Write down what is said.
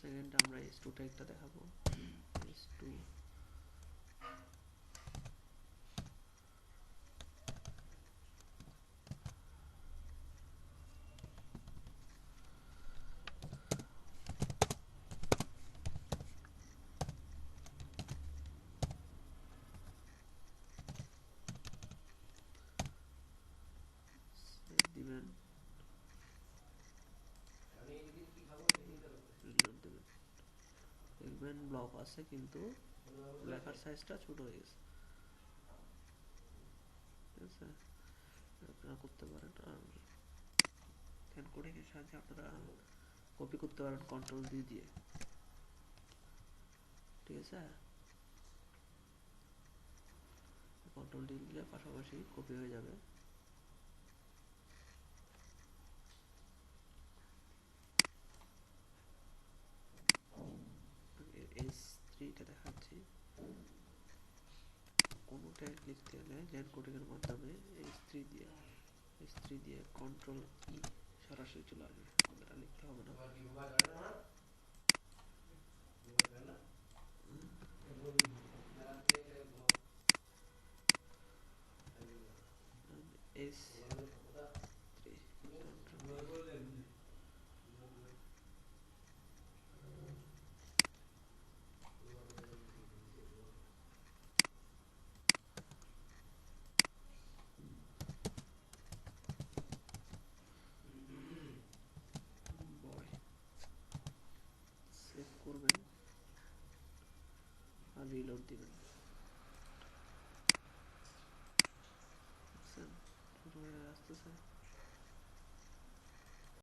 Second আমরা S2 ট্যাগটা দেখাবো। S2 দিবেন, দেখবেন ব্লক আছে কিন্তু লেখার সাইজটা ছোট হয়ে গেছে। ঠিক আছে, আপনারা করতে পারেন। আর ক্যান কোডিং এর সাহায্যে আপনারা কপি করতে পারেন কন্ট্রোল ডি দিয়ে। ঠিক আছে, কন্ট্রোল ডি দিলে পাশাপাশি কপি হয়ে যাবে। S3টা দেখাচ্ছি। কোনো ট্যাগ লিখতে হলে ল্যান কোডিং এর মাধ্যমে S3 দিয়ে কন্ট্রোল ই সরাসরি চলে আসবে, এটা লিখতে হবে না। সেভ করবেন আর রিলোড দিবেন।